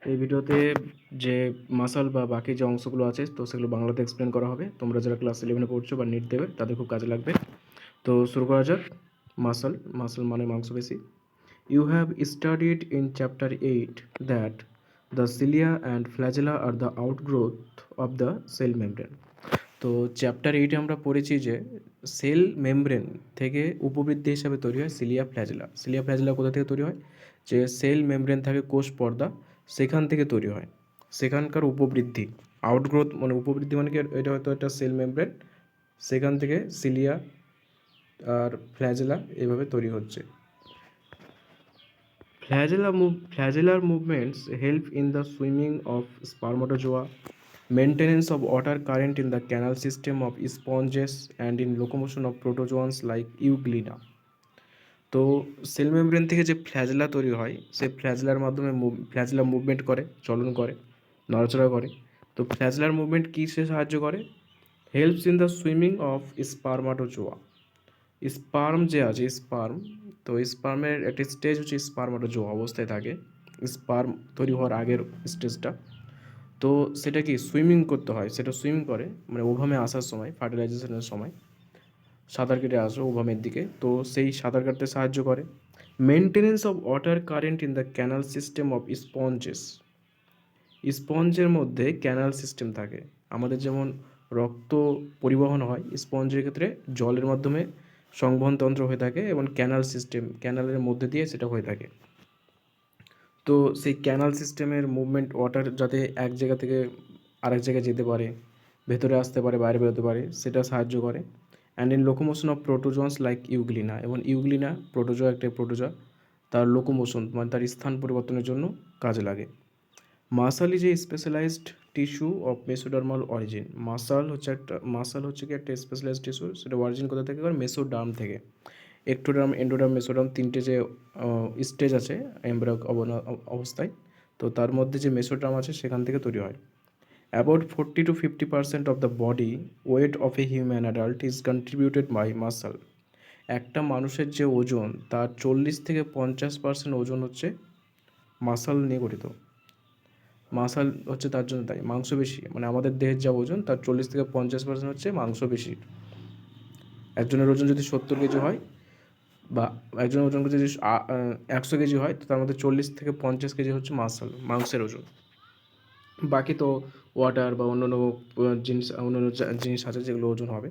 এই ভিডিওতে যে মাসল বা বাকি যে অংশগুলো আছে তো সেগুলো বাংলাতে এক্সপ্লেন করা হবে। তোমরা যারা ক্লাস 11-এ পড়ছো বা নিট দেবে তাদের খুব কাজে লাগবে। তো শুরু করা যাক। মাসল, মাসল মানে মাংসপেশি। You have studied in chapter 8 that the cilia and flagella are the outgrowth of the cell membrane. তো চ্যাপ্টার 8-এ আমরা পড়েছি যে সেল মেমব্রেন থেকে উপবৃদ্ধি হিসাবে তৈরি হয় সিলিয়া ফ্ল্যাজেলা। সিলিয়া ফ্ল্যাজেলা কোথা থেকে তৈরি হয়? যে সেল মেমব্রেন থাকে কোষ পর্দা, সেখান থেকে তৈরি হয়। সেখানকার উপবৃদ্ধি, আউটগ্রোথ মানে উপবৃদ্ধি মানে কি, এটা হয়তো একটা সেল মেমব্রেন, সেখান থেকে সিলিয়া আর ফ্ল্যাজেলা এভাবে তৈরি হচ্ছে। Flagellar movements help in the swimming of spermatozoa, maintenance of water current in the canal system of sponges, and in locomotion of protozoans like Euglena. তো সেল মেমব্রেন থেকে যে flagella তৈরি হয়, সেই ফ্ল্যাজেলার মাধ্যমে ফ্ল্যাজেলা মুভমেন্ট করে, চলন করে, নড়াচড়া করে। তো ফ্ল্যাজেলার মুভমেন্ট কিসে সাহায্য করে? Helps in the swimming of spermatozoa. Sperm যে আছে, স্পার্ম, তো স্পার্মের একটা স্টেজ হচ্ছে স্পারমাটোজোয়া অবস্থায় থাকে, স্পার্ম তৈরি হওয়ার আগের স্টেজটা। তো সেটা কি সুইমিং করতে হয়, সেটা সুইমিং করে মানে ওভামে আসার সময়, ফার্টিলাইজেশনের সময় সাঁতার কেটে আসে ওভামের দিকে, তো সেই সাঁতার কাটতে সাহায্য করে। Maintenance of water current in the canal system of sponges. স্পঞ্জের মধ্যে ক্যানাল সিস্টেম থাকে। আমাদের যেমন রক্ত পরিবহন হয়, স্পঞ্জের ক্ষেত্রে জলের মাধ্যমে সংবহনতন্ত্র হয়ে থাকে এবং ক্যানাল সিস্টেম, ক্যানালের মধ্যে দিয়ে সেটা হয়ে থাকে। তো সেই ক্যানাল সিস্টেমের মুভমেন্ট, ওয়াটার যাতে এক জায়গা থেকে আরেক জায়গায় যেতে পারে, ভেতরে আসতে পারে, বাইরে বেরোতে পারে, সেটা সাহায্য করে। And in locomotion of protozoans like euglena, এবং ইউগ্লিনা প্রোটোজোয়া একটা প্রোটোজোয়া, তার লোকোমোশন মানে তার স্থান পরিবর্তনের জন্য কাজে লাগে। Muscle is a specialised tissue of mesodermal origin. Muscle হচ্ছে কি একটা স্পেশালাইজড টিস্যু, সেটা অরিজিন কোথা থেকে করে? মেসোডার্ম থেকে। একটোডার্ম, এন্ডোডার্ম, মেসোডার্ম তিনটে যে স্টেজ আছে এমব্রায়ো অবস্থায়, তো তার মধ্যে যে মেসোডার্ম আছে সেখান থেকে তৈরি হয়। About 40-50% of the body weight of a human adult is contributed by muscle. একটা মানুষের যে ওজন, তার 40-50% ওজন হচ্ছে মাসাল নিয়ে গঠিত। মাসাল হচ্ছে তার জন্য দায়ী। মাংসপেশি মানে আমাদের দেহের যা ওজন, তার 40-50% হচ্ছে মাংসপেশি। একজনের ওজন যদি 70 কেজি হয়, বা একজনের ওজন যদি 100 কেজি হয়, তো তার মধ্যে 40-50 কেজি হচ্ছে মাসল, মাংসের ওজন। বাকি তো ওয়াটার বা অন্যান্য জিনিস আছে যেগুলো ওজন হবে।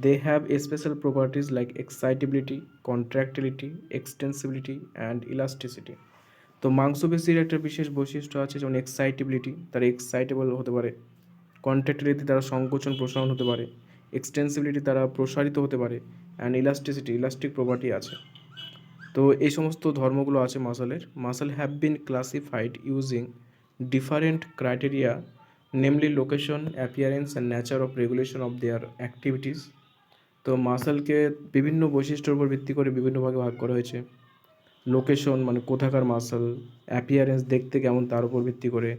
They have special properties like excitability, contractility, extensibility and elasticity. তো মাংসপেশির একটা বিশেষ বৈশিষ্ট্য আছে, যেমন এক্সাইটেবিলিটি, তারা এক্সাইটেবল হতে পারে। কন্ট্রাক্টিলিটি, তারা সংকোচন প্রসারণ হতে পারে। এক্সটেন্সিবিলিটি, তারা প্রসারিত হতে পারে। অ্যান্ড ইলাস্টিসিটি, ইলাস্টিক প্রপার্টি আছে। তো এই সমস্ত ধর্মগুলো আছে মাসলের। Muscle have been classified using different criteria, namely location, appearance and nature of regulation of their activities. তো মাসলকে বিভিন্ন বৈশিষ্ট্যের উপর ভিত্তি করে বিভিন্ন ভাগে ভাগ করা হয়েছে। লোকেশন মানে কোথাকার মাসল, অ্যাপিয়ারেন্স দেখতে কেমন তার উপর ভিত্তি করে,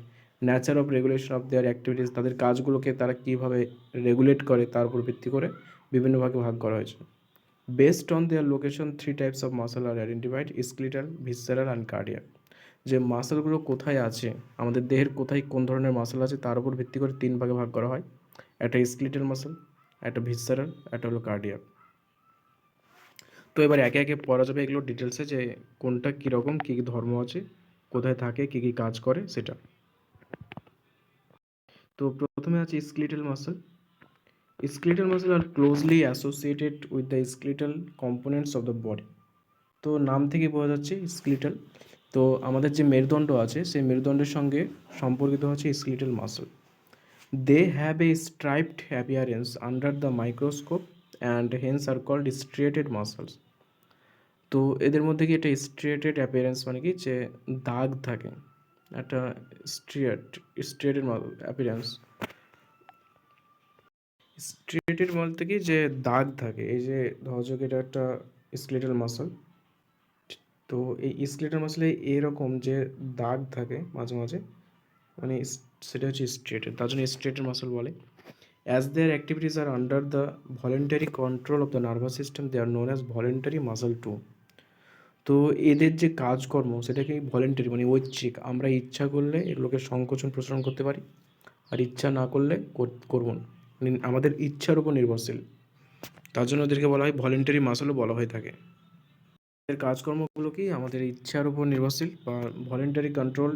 nature of regulation of their activities তাদের কাজগুলোকে তারা কীভাবে রেগুলেট করে তার উপর ভিত্তি করে বিভিন্ন ভাগে ভাগ করা হয়েছে। Based on their location 3 types of muscle are identified: skeletal, visceral and cardiac. যে মাসলগুলো কোথায় আছে, আমাদের দেহের কোথায় কোন ধরনের মাসল আছে তার উপর ভিত্তি করে 3 ভাগে ভাগ করা হয়। একটা স্কেলিটাল মাসল, একটা ভিসেরাল, একটা হলো কার্ডিয়াক। তো এবার একে একে পড়া যাবে এগুলো ডিটেলসে, যে কোনটা কীরকম, কী কী ধর্ম আছে, কোথায় থাকে, কী কী কাজ করে সেটা। তো প্রথমে আছে skeletal muscle. Skeletal muscle are closely associated with the skeletal components of the body. তো নাম থেকে বোঝা যাচ্ছে স্কেলিটাল। তো আমাদের যে মেরুদণ্ড আছে সেই মেরুদণ্ডের সঙ্গে সম্পর্কিত হচ্ছে skeletal muscle. They have a striped appearance under the microscope and hence are called striated muscles. তো এদের মধ্যে কি একটা স্ট্রিয়েটেড অ্যাপিয়ারেন্স মানে কি, যে দাগ থাকে, একটা স্ট্রিয়েটেড অ্যাপিয়ারেন্স। স্ট্রিয়েটেড বলতে কি, যে দাগ থাকে। এই যে ধরা যাক এটা একটা স্কেলিটাল মাসল, তো এই স্কেলিটাল মাসলে এরকম যে দাগ থাকে মাঝে মাঝে, মানে সেটা হচ্ছে স্ট্রেটেড, তার জন্য স্ট্রেটেড মাসল বলে। As their activities are under the voluntary control of the nervous system, they are known as voluntary muscle too. তো এদের যে কাজকর্ম সেটা কি ভলেন্টারি, মানে ঐচ্ছিক। আমরা ইচ্ছা করলে এগুলোকে সংকোচন প্রসারণ করতে পারি, আর ইচ্ছা না করলে করব না, আমাদের ইচ্ছার উপর নির্ভরশীল। তার জন্য ওদেরকে বলা হয় ভলেন্টারি মাসলও বলা হয়ে থাকে। এর কাজকর্মগুলো কি আমাদের ইচ্ছার উপর নির্ভরশীল বা ভলেন্টারি কন্ট্রোল,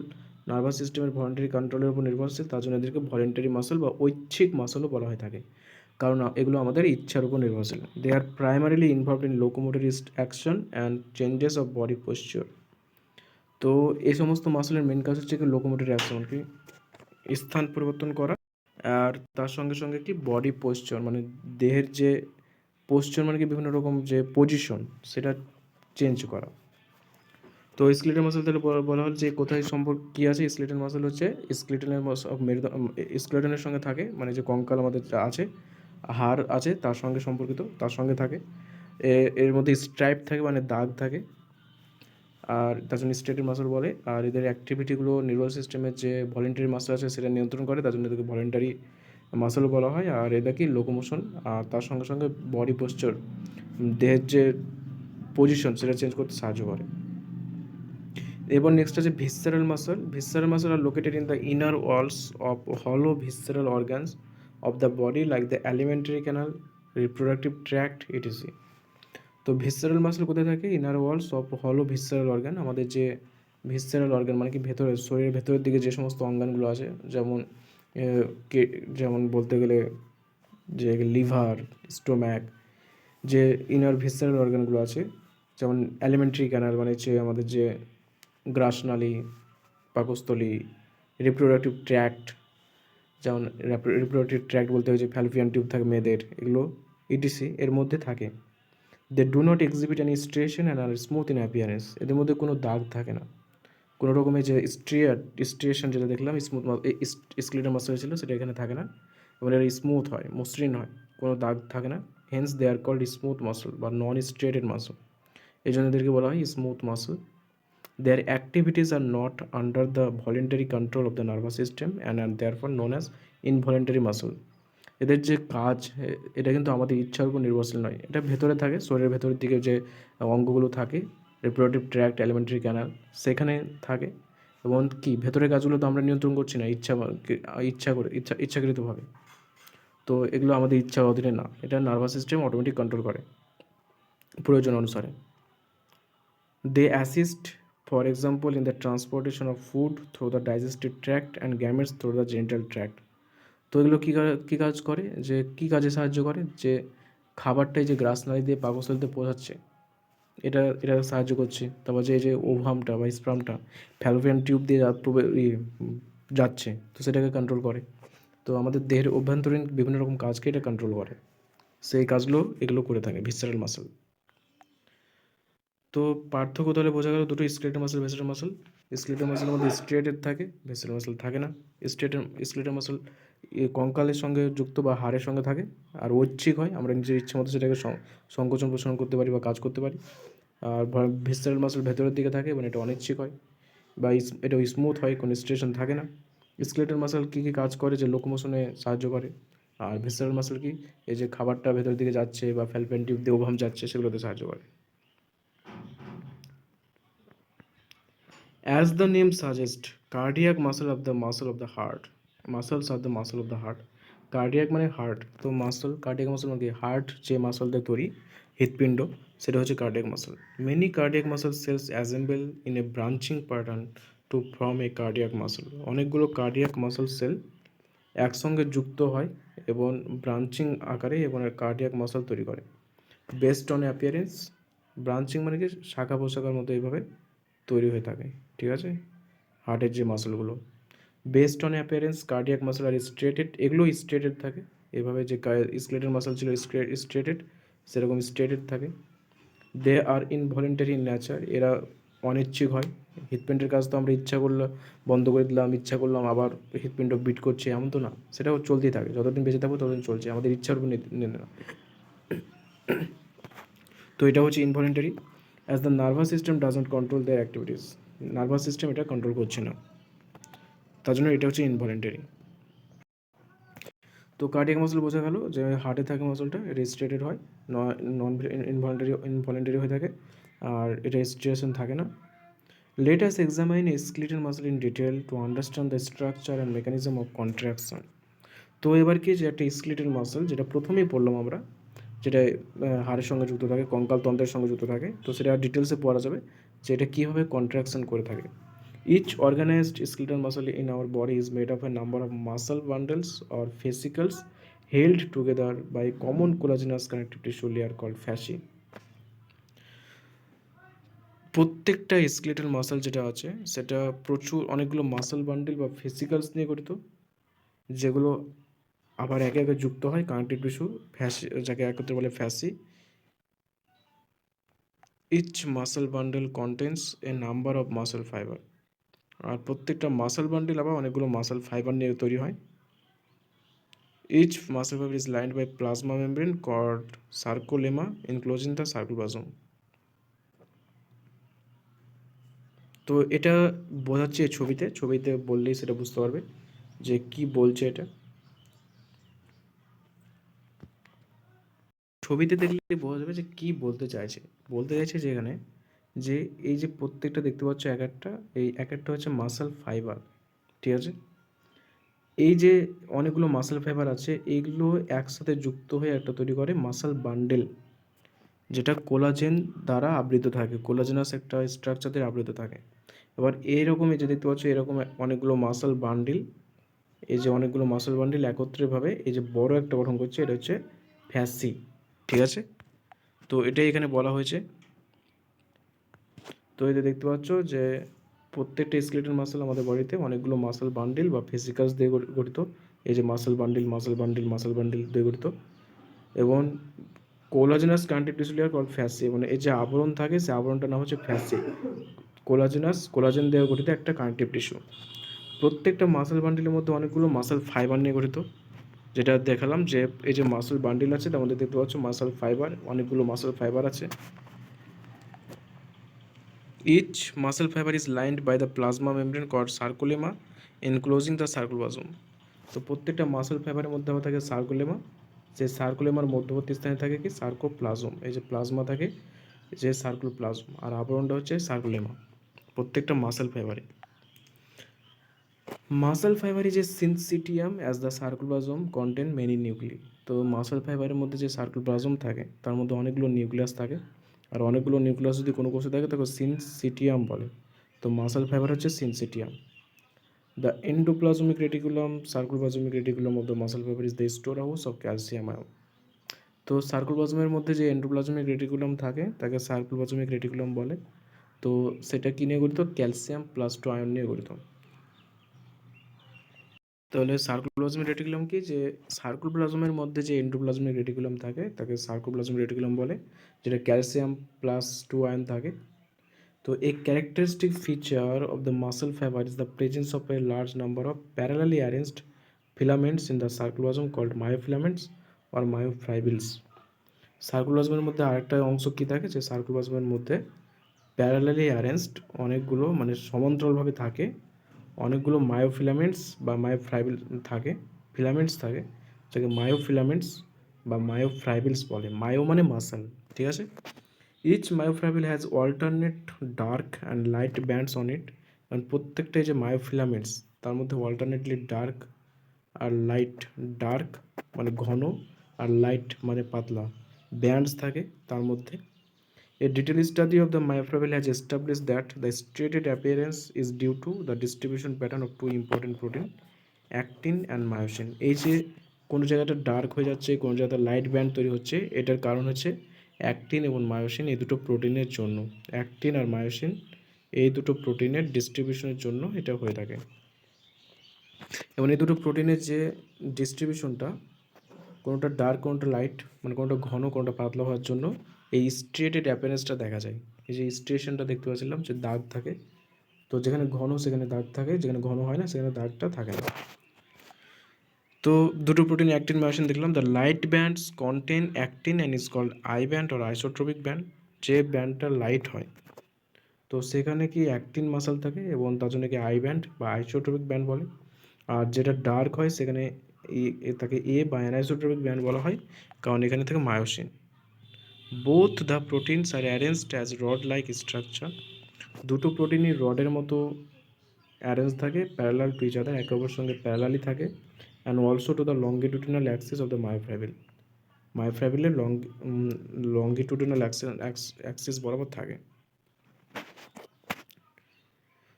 নার্ভাস সিস্টেমের ভলেন্টারি কন্ট্রোলের উপর নির্ভরশীল। তার জন্য এদেরকে ভলেন্টারি মাসল বা ঐচ্ছিক মাসলও বলা হয়ে থাকে, কারণ এগুলো আমাদের ইচ্ছার উপর নির্ভরশীল। They are primarily involved in locomotory action and changes of body posture. তো এই সমস্ত মাসলের মেন কাজ হচ্ছে কি লোকোমোটরি অ্যাকশন, কি স্থান পরিবর্তন করা, আর তার সঙ্গে সঙ্গে কি বডি পোশ্চার, মানে দেহের যে পোশ্চার, মানে কি বিভিন্ন রকম যে পজিশন সেটা চেঞ্জ করা। তো স্কেলেটাল মাসল তাহলে বলা হল যে কোথায় সম্পর্ক কী আছে। স্কেলেটাল মাসল হচ্ছে স্কেলেটালের স্কেলেটনের সঙ্গে থাকে, মানে যে কঙ্কাল আমাদের যা আছে, হাড় আছে তার সঙ্গে সম্পর্কিত, তার সঙ্গে থাকে। এর মধ্যে স্ট্রাইপ থাকে, মানে দাগ থাকে, আর তার জন্য স্টেটেড মাসল বলে। আর এদের অ্যাক্টিভিটিগুলো নিউরাল সিস্টেমের যে ভলেন্টারি মাসল আছে সেটা নিয়ন্ত্রণ করে, তার জন্য এদেরকে ভলেন্টারি মাসলও বলা হয়। আর এদের কি লোকোমোশন আর তার সঙ্গে সঙ্গে বডি পোশ্চার, দেহের যে পজিশন সেটা চেঞ্জ করতে সাহায্য করে। এবার নেক্সট আছে visceral muscle. Visceral muscle are located in the inner walls of hollow visceral organs of the body like the alimentary canal, reproductive tract etc. তো ভিসেরাল মাসল কোথায় থাকে? Inner walls of hollow visceral organ. আমাদের যে visceral organ মানে কি ভেতরে, শরীরের ভেতরের দিকে যে সমস্ত অঙ্গানগুলো আছে, যেমন যেমন বলতে গেলে যে লিভার, স্টোম্যাক, যে ইনার ভিসেরাল অর্গানগুলো আছে, যেমন অ্যালিমেন্টারি ক্যানাল মানে হচ্ছে আমাদের যে গ্রাসনালী, পাকস্থলী, রিপ্রোডাক্টিভ ট্র্যাক্ট, যেমন রিপ্রোডাক্টিভ ট্র্যাক্ট বলতে হয় যে ফ্যালপিয়ান টিউব থাকে মেয়েদের, এগুলো ইটিসি এর মধ্যে থাকে। They do not exhibit any striation and are smooth in appearance. এদের মধ্যে কোনো দাগ থাকে না, কোনো রকমের যে স্ট্রিয়েশন যেটা দেখলাম স্মুথ স্কেলেটাল মাসলে ছিল সেটা এখানে থাকে না, এবং এরা স্মুথ হয়, মসৃণ হয়, কোনো দাগ থাকে না। Hence they are called smooth muscle বা নন স্ট্রেটেড মাসল। এই জন্য এদেরকে বলা হয় smooth muscle. Their activities are not under the voluntary control of the nervous system and are therefore known as involuntary muscle. এদের যে কাজ এটা কিন্তু আমাদের ইচ্ছার উপর নির্ভরশীল নয়, এটা ভেতরে থাকে, শরীরের ভেতরের দিকে যে অঙ্গগুলো থাকে, রিপ্রোডাক্টিভ ট্র্যাক্ট, অ্যালিমেন্টারি ক্যানাল, সেখানে থাকে। এবং কি ভেতরের কাজগুলো তো আমরা নিয়ন্ত্রণ করছি না ইচ্ছাকৃতভাবে। তো এগুলো আমাদের ইচ্ছার অধীনে না, এটা নার্ভাস সিস্টেম অটোমেটিক কন্ট্রোল করে প্রয়োজন অনুসারে। They assist, for example, in the transportation of food through the digestive tract and gametes through the genital tract. তো এগুলো কী কাজ করে, যে কী কাজে সাহায্য করে, যে খাবারটাই যে গ্রাসনালী দিয়ে পাকস্থলীতে পৌঁছাচ্ছে এটা সাহায্য করছে। তারপর যে এই যে ওভামটা বা স্পার্মটা ফ্যালোপিয়ান টিউব দিয়ে যাচ্ছে, তো সেটাকে কন্ট্রোল করে। তো আমাদের দেহের অভ্যন্তরীণ বিভিন্ন রকম কাজকে এটা কন্ট্রোল করে, সেই কাজগুলো এগুলো করে থাকে ভিসেরাল মাসল। তো পার্থক্য তাহলে বোঝা গেল দুটো স্কেলেটাল মাসল, ভেসেরাল মাসল। স্কেলেটাল মাসলের মধ্যে স্ট্রেটেড থাকে, ভেসেরাল মাসল থাকে না। স্কেলেটাল মাসল কঙ্কালের সঙ্গে যুক্ত বা হাড়ের সঙ্গে থাকে, আর ঐচ্ছিক হয়, আমরা নিজের ইচ্ছে মতো সেটাকে সংকোচন প্রসারণ করতে পারি বা কাজ করতে পারি। আর ভেসেরাল মাসল ভেতরের দিকে থাকে এবং এটা অনিচ্ছিক হয় বা এটা স্মুথ হয়, কোনো স্ট্রেশন থাকে না। স্কেলেটাল মাসল কী কী কাজ করে, যে লোকোমোশনে সাহায্য করে। আর ভেসেরাল মাসল কি, এই যে খাবারটা ভেতরের দিকে যাচ্ছে বা ফ্যালপিয়ান টিউব দিয়ে ওভাম যাচ্ছে সেগুলোতে সাহায্য করে। As the name suggests, cardiac muscle of the heart. Muscles are the muscle of the heart. Cardiac মানে হার্ট, তো মাসল কার্ডিয়াক মাসল মানে হার্ট যে মাসল দিয়ে তৈরি, হৃৎপিণ্ড, সেটা হচ্ছে cardiac muscle. Many cardiac muscle cells assemble in a branching pattern to form a cardiac muscle. অনেকগুলো কার্ডিয়াক মাসল সেল একসঙ্গে যুক্ত হয় এবং ব্রাঞ্চিং আকারে এবং কার্ডিয়াক মাসল তৈরি করে। বেসড অন অ্যাপিয়ারেন্স, ব্রাঞ্চিং মানে কি শাখা প্রশাখার মতো এইভাবে তৈরি হয়ে থাকে, ঠিক আছে, হার্টের যে মাসলগুলো। Based on appearance cardiac muscle are striated, এগুলো স্ট্রেটেড থাকে, এভাবে যে স্কেলেটাল মাসল ছিল স্ট্রেটেড, সেরকম স্ট্রেটেড থাকে। দে আর ইনভলেন্টারি ইন নেচার, এরা অনিচ্ছিক হয়। হৃৎপিণ্ডের কাজ তো আমরা ইচ্ছা করলাম বন্ধ করে দিলাম, ইচ্ছা করলাম আবার হৃৎপিণ্ড বিট করছে, এমন তো না, সেটাও চলতেই থাকে, যতদিন বেঁচে থাকবো ততদিন চলছে, আমাদের ইচ্ছার উপর না। তো এটা হচ্ছে involuntary. As the nervous system does not control their activities, nervous system এটা কন্ট্রোল করছে না, তার জন্য এটা হচ্ছে ইনভলেন্টারি। তো কার্ডিয়াক মাসল বোঝা গেল যে হার্টে থাকে মাসলটা, রেজিস্ট্রেটেড হয়, নন ইনভলেন্টারি হয়ে থাকে। আর এটা স্ট্রেশন থাকে না। Let us examine skeletal muscle in detail to understand the structure and mechanism of contraction. তো এবার কি যে একটা স্কেলেটাল মাসল যেটা প্রথমেই পড়লাম আমরা, যেটা হাড়ের সঙ্গে যুক্ত থাকে, কঙ্কাল তন্ত্রের সঙ্গে যুক্ত থাকে, তো সেটা ডিটেলসে পড়া যাবে যে এটা কীভাবে কন্ট্রাকশন করে থাকে। Each organised skeletal muscle in our body is made of a number of muscle bundles or fascicles held together by common collagenous connective tissue layer called fascia. প্রত্যেকটা স্কেলেটাল মাসল যেটা আছে সেটা প্রচুর অনেকগুলো মাসল বান্ডেল বা ফেসিক্যালস নিয়ে গঠিত, যেগুলো আবার একে একে যুক্ত হয় কানেক্টিভ টিস্যু ফ্যাসি, যাকে একত্রে বলে ফ্যাসি। Each muscle bundle contains a number of muscle fibre. আর প্রত্যেকটা মাসল বান্ডেল আবার অনেকগুলো মাসল ফাইবার নিয়ে তৈরি হয়। Each muscle fiber is lined by plasma membrane called sarcolemma enclosing the sarcoplasm. তো এটা বোঝাচ্ছে ছবিতে বললেই সেটা বুঝতে পারবে যে কি বলছে এটা। ছবিতে দেখলে বোঝা যাবে যে কি বলতে চাইছে যে এখানে যে এই যে প্রত্যেকটা দেখতে পাচ্ছ এক একটা হচ্ছে মাসল ফাইবার, ঠিক আছে। এই যে অনেকগুলো মাসল ফাইবার আছে, এইগুলো একসাথে যুক্ত হয়ে একটা তৈরি করে মাসল বান্ডেল, যেটা কোলাজেন দ্বারা আবৃত থাকে, কোলাজেনাস একটা স্ট্রাকচার দিয়ে আবৃত থাকে। এবার এইরকমই যে দেখতে পাচ্ছ এরকম অনেকগুলো মাসল বান্ডিল, এই যে অনেকগুলো মাসল বান্ডিল একত্রিতভাবে এই যে বড় একটা গঠন করছে, এটা হচ্ছে ফ্যাসি, ঠিক আছে। তো এটাই এখানে বলা হয়েছে। তো এই যে দেখতে পাচ্ছ যে প্রত্যেকটা স্কেলেটাল মাসল আমাদের বডিতে অনেকগুলো মাসল বান্ডিল বা ফেসিকালস দিয়ে গঠিত। এই যে মাসল বান্ডিল দিয়ে গঠিত, এবং কোলাজেনাস কানেক্টিভ টিস্যু লেয়ার কল্ড ফ্যাসি, মানে এই যে আবরণ থাকে সেই আবরণটার নাম হচ্ছে ফ্যাসি। কোলাজেন দিয়ে গঠিত একটা কানেক্টিভ টিস্যু। প্রত্যেকটা মাসল বান্ডিলের মধ্যে অনেকগুলো মাসল ফাইবার নিয়ে গঠিত, যেটা দেখালাম যে এই যে মাসল বান্ডিল আছে তার মধ্যে দেখতে পাচ্ছ মাসল ফাইবার, অনেকগুলো মাসল ফাইবার আছে। Each muscle fibre is lined by the plasma membrane called sarcolemma enclosing the sarcoplasm. তো প্রত্যেকটা মাসল ফাইবারের মধ্যে আবার থাকে সার্কোলেমা, যে সার্কোলেমার মধ্যবর্তী স্থানে থাকে কি সার্কোপ্লাজম, এই যে প্লাজমা থাকে যে সার্কোপ্লাজম, আর আবরণটা হচ্ছে সার্কোলেমা প্রত্যেকটা মাসল ফাইবারে। Muscle fibre is a syncytium as the sarcoplasm contain many nuclei. তো মাসল ফাইবারের মধ্যে যে সার্কোপ্লাজম থাকে তার মধ্যে অনেকগুলো নিউক্লিয়াস থাকে, আর অনেকগুলো নিউক্লিয়াস যদি কোনো কোষে থাকে তাকে সিনসিটিয়াম বলে। তো মাসল ফাইবার হচ্ছে সিনসিটিয়াম। The endoplasmic reticulum, sarcoplasmic reticulum of the muscle fiber is the storehouse of calcium ion. তো সার্কোপ্লাজমের মধ্যে যে এন্ডোপ্লাজমিক রেটিকুলাম থাকে তাকে সার্কোপ্লাজমিক রেটিকুলাম বলে। তো সেটা কি নিয়ে গঠিত? ক্যালসিয়াম প্লাস 2 আয়ন নিয়ে গঠিত। তাহলে সার্কোপ্লাজমিক রেটিকুলাম কি, যে সার্কোপ্লাজমের মধ্যে যে এন্ডোপ্লাজমিক রেটিকুলাম থাকে তাকে সার্কোপ্লাজমিক রেটিকুলাম বলে, যেটা ক্যালসিয়াম প্লাস 2 আয়ন থাকে। তো a characteristic feature of the muscle fiber is the presence of a large number of parallelly arranged filaments in the sarcoplasm called myofilaments or myofibrils. সার্কোপ্লাজমের মধ্যে আরেকটা অংশ কি থাকে, যে সার্কোপ্লাজমের মধ্যে প্যারালালি অ্যারেঞ্জড অনেকগুলো মানে সমান্তরালভাবে থাকে অনেকগুলো মায়োফিলামেন্টস বা মায়োফাইব্রিল থাকে, ফিলামেন্টস থাকে, যাকে মায়োফিলামেন্টস বা মায়োফাইব্রিলস বলে। মায়ো মানে মাসল, ঠিক আছে। Each myofilament has alternate dark and light bands on it. কারণ প্রত্যেকটা যে মায়োফিলামেন্টস তার মধ্যে অল্টারনেটলি ডার্ক আর লাইট, ডার্ক মানে ঘন আর লাইট মানে পাতলা ব্যান্ডস থাকে তার মধ্যে। A detailed study of the myofibril has established that the striated appearance is due to the distribution pattern of two important protein, actin and myosin. এই যে কোনো জায়গাটা ডার্ক হয়ে যাচ্ছে, কোনো জায়গাটা লাইট ব্যান্ড তৈরি হচ্ছে, এটার কারণ হচ্ছে অ্যাক্টিন এবং মায়োসিন এই দুটো প্রোটিনের জন্য। অ্যাক্টিন আর মায়োসিন এই দুটো প্রোটিনের ডিস্ট্রিবিউশনের জন্য এটা হয়ে থাকে। এবং এই দুটো প্রোটিনের যে ডিস্ট্রিবিউশনটা কোনোটা ডার্ক কোনোটা লাইট মানে কোনোটা ঘন কোনোটা পাতলা হওয়ার জন্য এই স্ট্রেটেড অ্যাপিয়ারেন্সটা দেখা যায়। এই যে স্ট্রেশনটা দেখতে পাচ্ছিলাম যে দাগ থাকে, তো যেখানে ঘন সেখানে দাগ থাকে, যেখানে ঘন হয় না সেখানে দাগটা থাকে না। তো দুটো প্রোটিন অ্যাক্টিন মায়োসিন দেখলাম। The light bands contain actin and is called I band or isotropic band. যে ব্যান্ডটা লাইট হয় তো সেখানে কি অ্যাক্টিন মাসল থাকে এবং তার জন্য কি আই ব্যান্ড বা আইসোট্রপিক ব্যান্ড বলে। আর যেটা ডার্ক হয় সেখানে তাকে এ বা অ্যানাইসোট্রপিক ব্যান্ড বলা হয়, কারণ এখানে থাকে myosin. Both the proteins are arranged as rod like structure. দুটো প্রোটিনই রডের মতো অ্যারেঞ্জ থাকে, প্যারালাল টু ইচ আদার, একে অপরের সঙ্গে প্যারালালি থাকে, and also to the longitudinal axis of the myofibril. মায়োফাইব্রিলের লঙ্গিটিউডিনাল অ্যাক্সিস বরাবর থাকে।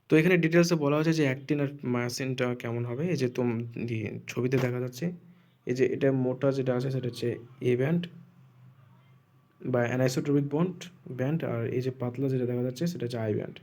তো এখানে ডিটেলসে বলা হয়েছে যে অ্যাক্টিন আর মায়োসিনটা কেমন হবে। এই যে ছবিতে দেখা যাচ্ছে, এই যে এটা মোটা যেটা আছে সেটা হচ্ছে এ ব্যান্ড বা অ্যানাইসোট্রপিক ব্যান্ড, আর এই যে পাতলা যেটা দেখা যাচ্ছে সেটা হচ্ছে আই ব্যান্ড।